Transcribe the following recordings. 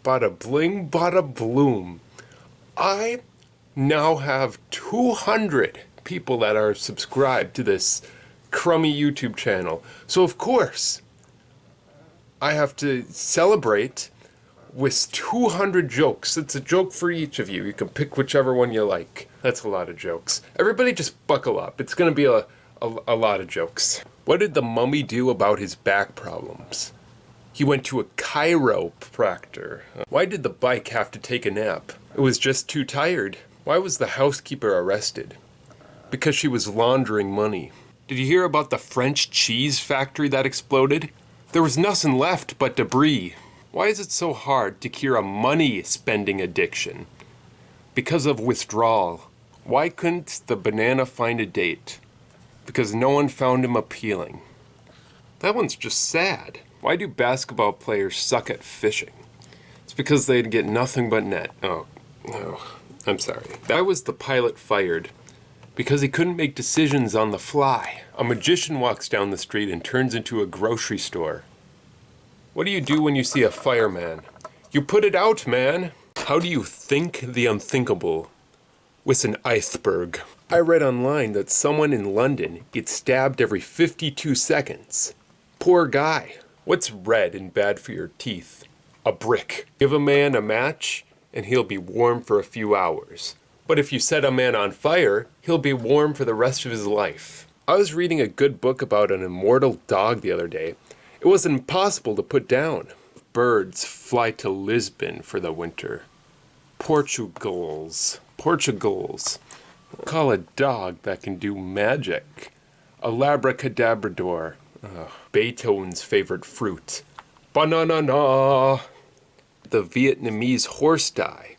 Bada bling, bada bloom. I now have 200 people that are subscribed to this crummy YouTube channel. So of course, I have to celebrate with 200 jokes. It's a joke for each of you. You can pick whichever one you like. That's a lot of jokes. Everybody just buckle up. It's going to be a lot of jokes. What did the mummy do about his back problems? He went to a chiropractor. Why did the bike have to take a nap? It was just too tired. Why was the housekeeper arrested? Because she was laundering money. Did you hear about the French cheese factory that exploded? There was nothing left but debris. Why is it so hard to cure a money-spending addiction? Because of withdrawal. Why couldn't the banana find a date? Because no one found him appealing. That one's just sad. Why do basketball players suck at fishing? It's because they'd get nothing but net. Oh, I'm sorry. Why was the pilot fired? Because he couldn't make decisions on the fly. A magician walks down the street and turns into a grocery store. What do you do when you see a fireman? You put it out, man! How do you think the unthinkable? With an iceberg. I read online that someone in London gets stabbed every 52 seconds. Poor guy. What's red and bad for your teeth? A brick. Give a man a match, and he'll be warm for a few hours. But if you set a man on fire, he'll be warm for the rest of his life. I was reading a good book about an immortal dog the other day. It was impossible to put down. Birds fly to Lisbon for the winter. Portugals. Call a dog that can do magic. A labracadabrador. Beethoven's favorite fruit. Banana. The Vietnamese horse die.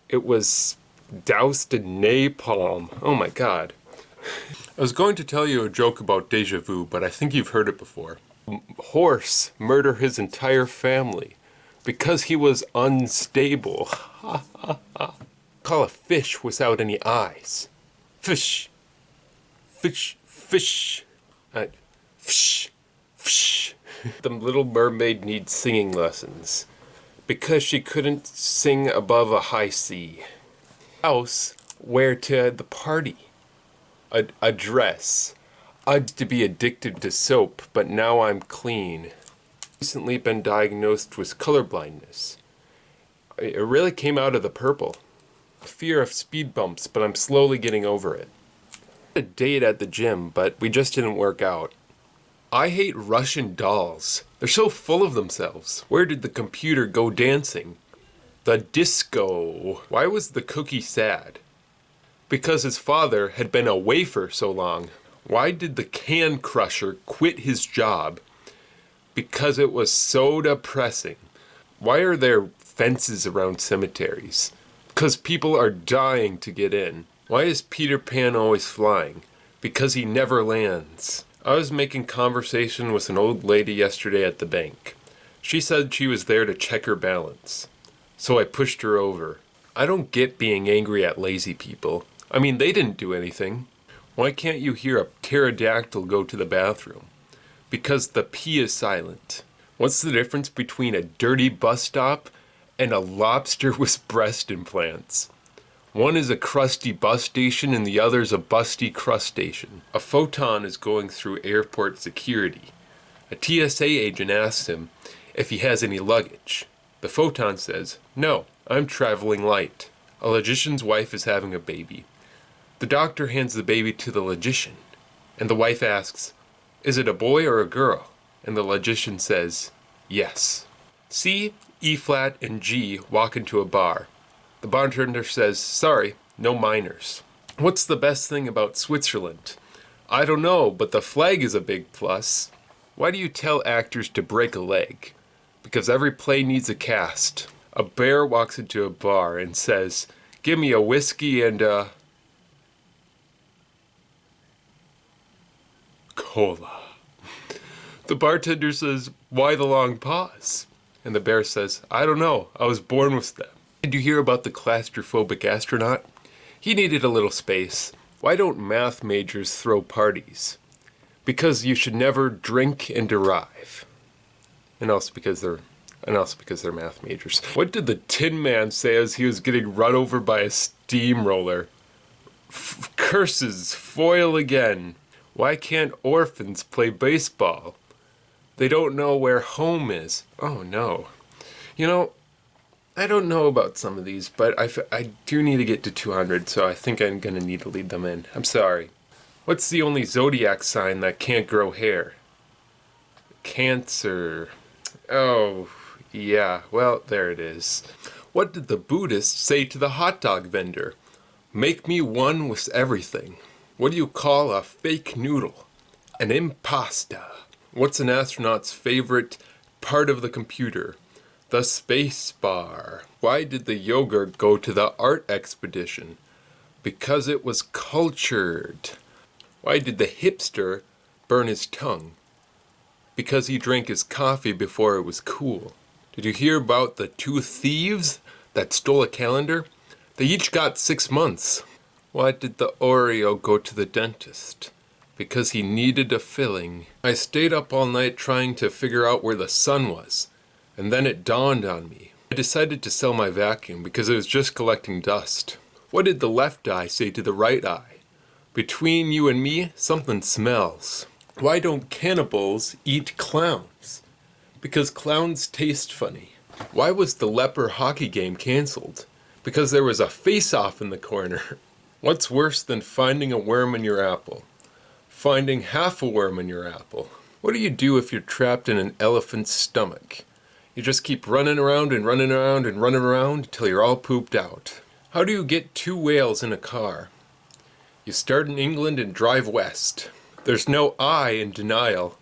It was doused in napalm. Oh my god. I was going to tell you a joke about deja vu, but I think you've heard it before. Horse murder his entire family because he was unstable. Call a fish without any eyes. Fish. Fish. Fish. Fish. Fish. The Little Mermaid needs singing lessons because she couldn't sing above a high C. House, where to the party? A dress. I'd to be addicted to soap, but now I'm clean. Recently been diagnosed with colorblindness. It really came out of the purple. Fear of speed bumps, but I'm slowly getting over it. A date at the gym, but we just didn't work out. I hate Russian dolls. They're so full of themselves. Where did the computer go dancing? The disco. Why was the cookie sad? Because his father had been away for so long. Why did the can crusher quit his job? Because it was so depressing. Why are there fences around cemeteries? Because people are dying to get in. Why is Peter Pan always flying? Because he never lands. I was making conversation with an old lady yesterday at the bank. She said she was there to check her balance. So I pushed her over. I don't get being angry at lazy people. I mean, they didn't do anything. Why can't you hear a pterodactyl go to the bathroom? Because the P is silent. What's the difference between a dirty bus stop and a lobster with breast implants? One is a crusty bus station and the other's a busty crustacean. A photon is going through airport security. A TSA agent asks him if he has any luggage. The photon says, "No, I'm traveling light." A logician's wife is having a baby. The doctor hands the baby to the logician, and the wife asks, "Is it a boy or a girl?" And the logician says, "Yes." C, E flat, and G walk into a bar. The bartender says, "Sorry, no minors." What's the best thing about Switzerland? I don't know, but the flag is a big plus. Why do you tell actors to break a leg? Because every play needs a cast. A bear walks into a bar and says, "Give me a whiskey and a cola." The bartender says, "Why the long pause?" And the bear says, "I don't know, I was born with them." Did you hear about the claustrophobic astronaut? He needed a little space. Why don't math majors throw parties? Because you should never drink and derive. And also because they're And also because they're math majors. What did the Tin Man say as he was getting run over by a steamroller? Curses, foil again. Why can't orphans play baseball? They don't know where home is. Oh no. You know, I don't know about some of these, but I do need to get to 200, so I think I'm gonna need to lead them in. I'm sorry. What's the only zodiac sign that can't grow hair? Cancer. Oh, yeah, well, there it is. What did the Buddhist say to the hot dog vendor? Make me one with everything. What do you call a fake noodle? An impasta. What's an astronaut's favorite part of the computer? The space bar. Why did the yogurt go to the art expedition? Because it was cultured. Why did the hipster burn his tongue? Because he drank his coffee before it was cool. Did you hear about the 2 thieves that stole a calendar? They each got 6 months. Why did the Oreo go to the dentist? Because he needed a filling. I stayed up all night trying to figure out where the sun was. And then it dawned on me. I decided to sell my vacuum because it was just collecting dust. What did the left eye say to the right eye? Between you and me, something smells. Why don't cannibals eat clowns? Because clowns taste funny. Why was the leper hockey game canceled? Because there was a face-off in the corner. What's worse than finding a worm in your apple? Finding half a worm in your apple. What do you do if you're trapped in an elephant's stomach? You just keep running around and running around and running around until you're all pooped out. How do you get 2 whales in a car? You start in England and drive west. There's no I in denial.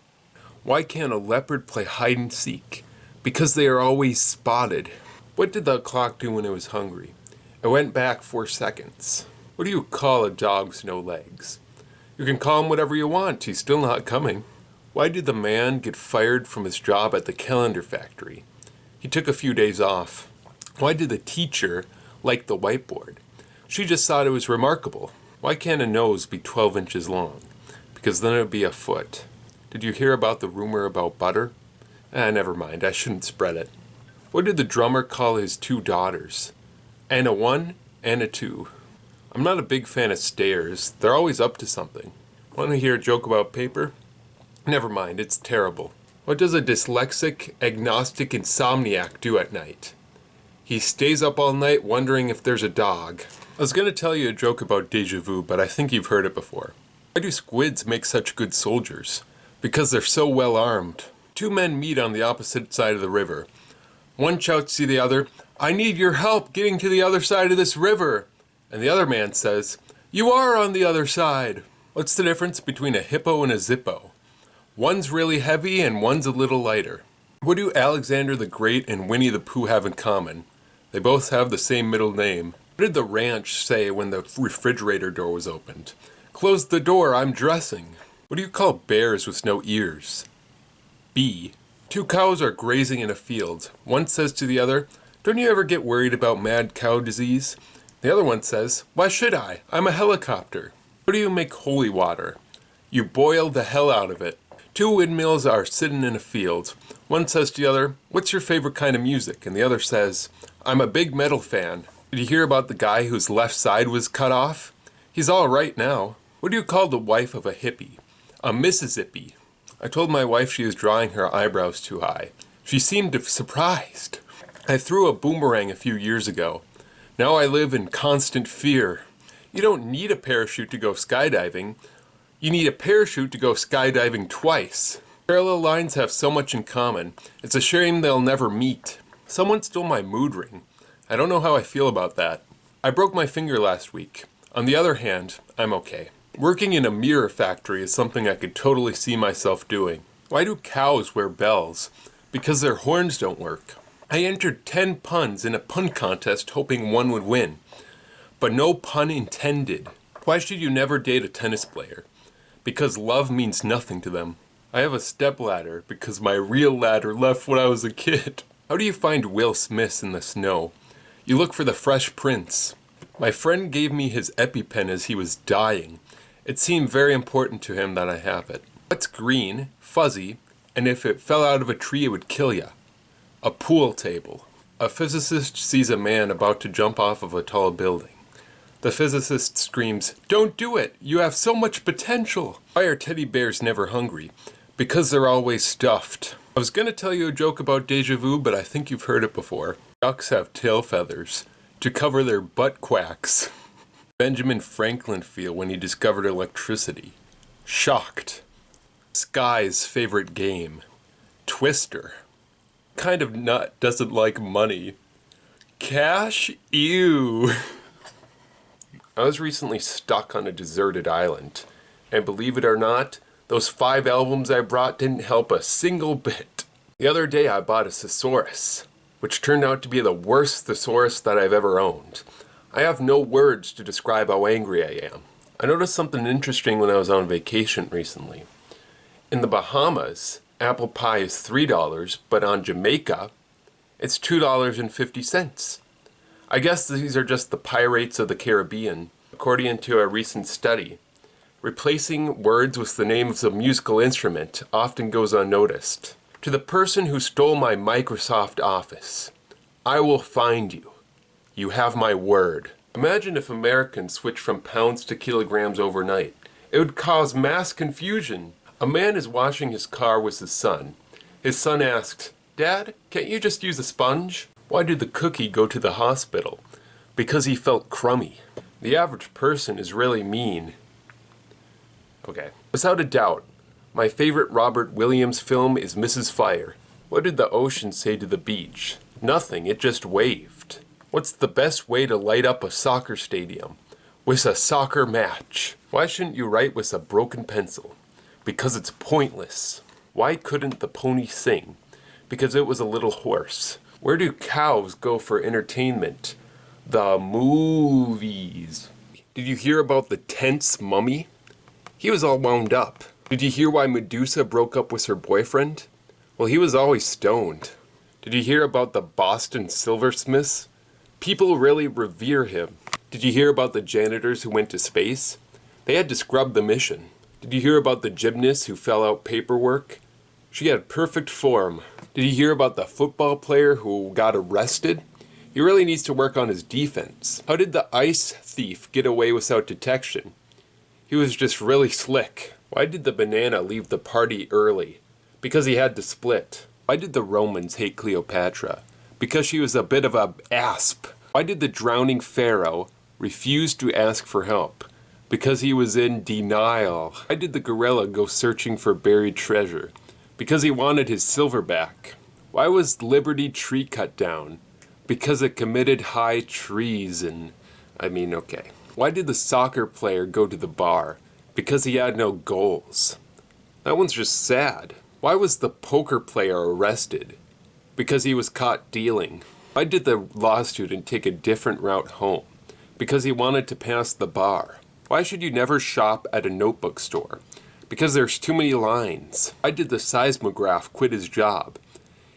Why can't a leopard play hide and seek? Because they are always spotted. What did the clock do when it was hungry? It went back 4 seconds. What do you call a dog with no legs? You can call him whatever you want, he's still not coming. Why did the man get fired from his job at the calendar factory? He took a few days off. Why did the teacher like the whiteboard? She just thought it was remarkable. Why can't a nose be 12 inches long? Because then it would be a foot. Did you hear about the rumor about butter? Never mind, I shouldn't spread it. What did the drummer call his 2 daughters? Anna 1, Anna 2. I'm not a big fan of stairs. They're always up to something. Want to hear a joke about paper? Never mind, it's terrible. What does a dyslexic, agnostic insomniac do at night? He stays up all night wondering if there's a dog. I was going to tell you a joke about déjà vu, but I think you've heard it before. Why do squids make such good soldiers? Because they're so well armed. 2 men meet on the opposite side of the river. One shouts to the other, I need your help getting to the other side of this river. And the other man says, you are on the other side. What's the difference between a hippo and a zippo? One's really heavy and one's a little lighter. What do Alexander the Great and Winnie the Pooh have in common? They both have the same middle name. What did the ranch say when the refrigerator door was opened? Close the door, I'm dressing. What do you call bears with no ears? B. 2 cows are grazing in a field. One says to the other, don't you ever get worried about mad cow disease? The other one says, why should I? I'm a helicopter. How do you make holy water? You boil the hell out of it. 2 windmills are sitting in a field. One says to the other, what's your favorite kind of music? And the other says, I'm a big metal fan. Did you hear about the guy whose left side was cut off? He's all right now. What do you call the wife of a hippie? A Mississippi. I told my wife she was drawing her eyebrows too high. She seemed surprised. I threw a boomerang a few years ago. Now I live in constant fear. You don't need a parachute to go skydiving. You need a parachute to go skydiving twice. Parallel lines have so much in common. It's a shame they'll never meet. Someone stole my mood ring. I don't know how I feel about that. I broke my finger last week. On the other hand, I'm okay. Working in a mirror factory is something I could totally see myself doing. Why do cows wear bells? Because their horns don't work. I entered 10 puns in a pun contest hoping one would win. But no pun intended. Why should you never date a tennis player? Because love means nothing to them. I have a stepladder because my real ladder left when I was a kid. How do you find Will Smith in the snow? You look for the Fresh Prince. My friend gave me his EpiPen as he was dying. It seemed very important to him that I have it. What's green, fuzzy, and if it fell out of a tree it would kill ya? A pool table. A physicist sees a man about to jump off of a tall building. The physicist screams, "Don't do it! You have so much potential!" Why are teddy bears never hungry? Because they're always stuffed. I was gonna tell you a joke about deja vu, but I think you've heard it before. Ducks have tail feathers to cover their butt quacks. Benjamin Franklin feel when he discovered electricity? Shocked. Sky's favorite game. Twister. Kind of nut doesn't like money. Cash? Ew. I was recently stuck on a deserted island, and believe it or not, those 5 albums I brought didn't help a single bit. The other day I bought a thesaurus, which turned out to be the worst thesaurus that I've ever owned. I have no words to describe how angry I am. I noticed something interesting when I was on vacation recently. In the Bahamas, apple pie is $3, but on Jamaica, it's $2.50. I guess these are just the pirates of the Caribbean. According to a recent study, replacing words with the name of a musical instrument often goes unnoticed. To the person who stole my Microsoft Office, I will find you. You have my word. Imagine if Americans switched from pounds to kilograms overnight. It would cause mass confusion. A man is washing his car with his son. His son asks, "Dad, can't you just use a sponge?" Why did the cookie go to the hospital? Because he felt crummy. The average person is really mean. Okay. Without a doubt, my favorite Robert Williams film is Mrs. Fire. What did the ocean say to the beach? Nothing, it just waved. What's the best way to light up a soccer stadium? With a soccer match. Why shouldn't you write with a broken pencil? Because it's pointless. Why couldn't the pony sing? Because it was a little hoarse. Where do cows go for entertainment? The movies. Did you hear about the tense mummy? He was all wound up. Did you hear why Medusa broke up with her boyfriend? Well, he was always stoned. Did you hear about the Boston silversmiths? People really revere him. Did you hear about the janitors who went to space? They had to scrub the mission. Did you hear about the gymnast who fell out paperwork? She had perfect form. Did you hear about the football player who got arrested? He really needs to work on his defense. How did the ice thief get away without detection? He was just really slick. Why did the banana leave the party early? Because he had to split. Why did the Romans hate Cleopatra? Because she was a bit of a asp. Why did the drowning pharaoh refuse to ask for help? Because he was in denial. Why did the gorilla go searching for buried treasure? Because he wanted his silver back. Why was Liberty Tree cut down? Because it committed high treason. Okay. Why did the soccer player go to the bar? Because he had no goals. That one's just sad. Why was the poker player arrested? Because he was caught dealing. Why did the law student take a different route home? Because he wanted to pass the bar. Why should you never shop at a notebook store? Because there's too many lines. Why did the seismograph quit his job?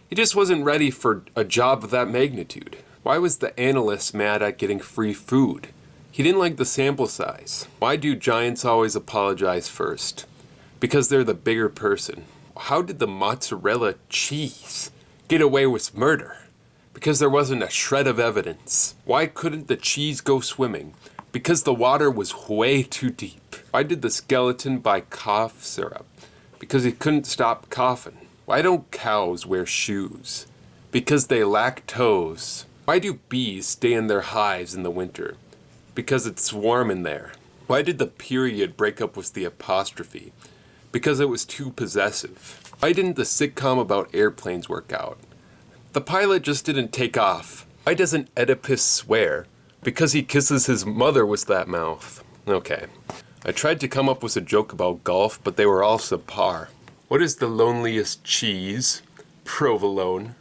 He just wasn't ready for a job of that magnitude. Why was the analyst mad at getting free food? He didn't like the sample size. Why do giants always apologize first? Because they're the bigger person. How did the mozzarella cheese get away with murder? Because there wasn't a shred of evidence. Why couldn't the cheese go swimming? Because the water was way too deep. Why did the skeleton buy cough syrup? Because he couldn't stop coughing. Why don't cows wear shoes? Because they lack toes. Why do bees stay in their hives in the winter? Because it's warm in there. Why did the period break up with the apostrophe? Because it was too possessive. Why didn't the sitcom about airplanes work out? The pilot just didn't take off. Why doesn't Oedipus swear? Because he kisses his mother with that mouth. Okay. I tried to come up with a joke about golf, but they were all subpar. What is the loneliest cheese? Provolone.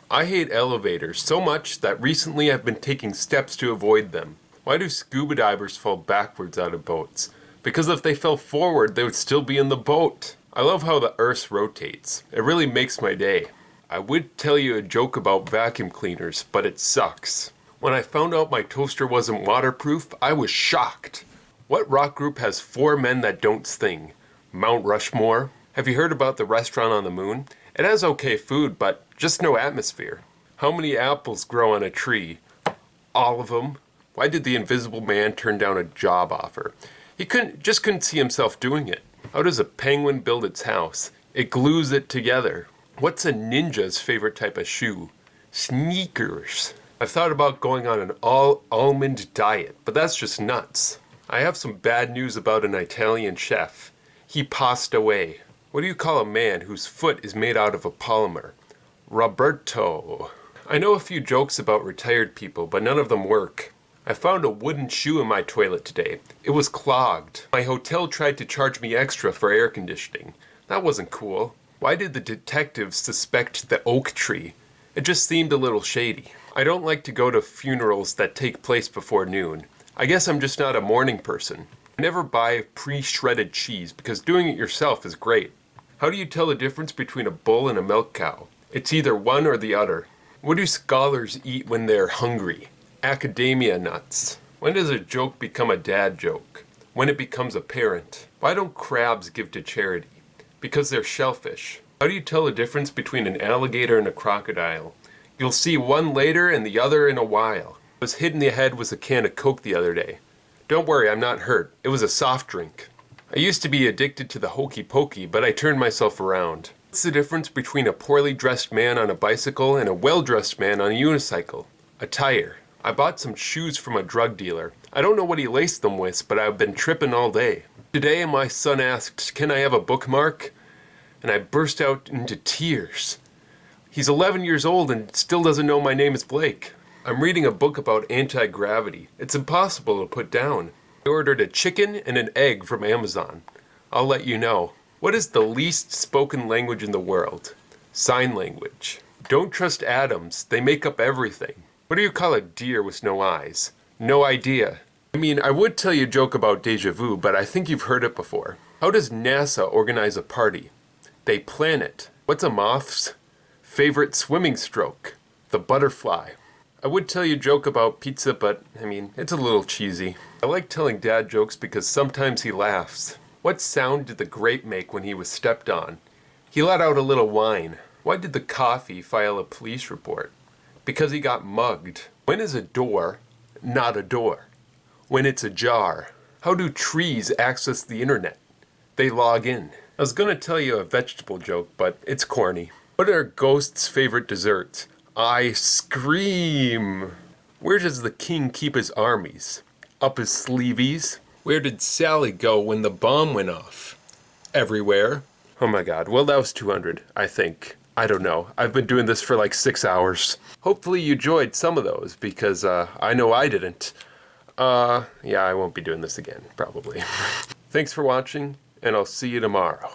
I hate elevators so much that recently I've been taking steps to avoid them. Why do scuba divers fall backwards out of boats? Because if they fell forward, they would still be in the boat. I love how the Earth rotates. It really makes my day. I would tell you a joke about vacuum cleaners, but it sucks. When I found out my toaster wasn't waterproof, I was shocked. What rock group has 4 men that don't sing? Mount Rushmore? Have you heard about the restaurant on the moon? It has okay food, but just no atmosphere. How many apples grow on a tree? All of them. Why did the Invisible Man turn down a job offer? He couldn't see himself doing it. How does a penguin build its house? It glues it together. What's a ninja's favorite type of shoe? Sneakers. I've thought about going on an all-almond diet, but that's just nuts. I have some bad news about an Italian chef. He passed away. What do you call a man whose foot is made out of a polymer? Roberto. I know a few jokes about retired people, but none of them work. I found a wooden shoe in my toilet today. It was clogged. My hotel tried to charge me extra for air conditioning. That wasn't cool. Why did the detectives suspect the oak tree? It just seemed a little shady. I don't like to go to funerals that take place before noon. I guess I'm just not a morning person. I never buy pre-shredded cheese because doing it yourself is great. How do you tell the difference between a bull and a milk cow? It's either one or the other. What do scholars eat when they're hungry? Academia nuts. When does a joke become a dad joke? When it becomes apparent. Why don't crabs give to charity? Because they're shellfish. How do you tell the difference between an alligator and a crocodile? You'll see one later and the other in a while. I was hit in the head with a can of Coke the other day. Don't worry, I'm not hurt. It was a soft drink. I used to be addicted to the hokey pokey, but I turned myself around. What's the difference between a poorly dressed man on a bicycle and a well-dressed man on a unicycle? A tire. I bought some shoes from a drug dealer. I don't know what he laced them with, but I've been tripping all day. Today my son asked, "Can I have a bookmark?" And I burst out into tears. He's 11 years old and still doesn't know my name is Blake. I'm reading a book about anti-gravity. It's impossible to put down. I ordered a chicken and an egg from Amazon. I'll let you know. What is the least spoken language in the world? Sign language. Don't trust atoms. They make up everything. What do you call a deer with no eyes? No idea. I mean, I would tell you a joke about deja vu, but I think you've heard it before. How does NASA organize a party? They plan it. What's a moth's favorite swimming stroke? The butterfly. I would tell you a joke about pizza, but, I mean, it's a little cheesy. I like telling dad jokes because sometimes he laughs. What sound did the grape make when he was stepped on? He let out a little whine. Why did the coffee file a police report? Because he got mugged. When is a door not a door? When it's a jar. How do trees access the internet? They log in. I was gonna tell you a vegetable joke, but it's corny. What are ghosts' favorite desserts? Ice cream. Where does the king keep his armies? Up his sleeveys? Where did Sally go when the bomb went off? Everywhere. Oh my god, well that was 200, I think. I don't know. I've been doing this for like 6 hours. Hopefully you enjoyed some of those, because I know I didn't. Yeah, I won't be doing this again, probably. Thanks for watching, and I'll see you tomorrow.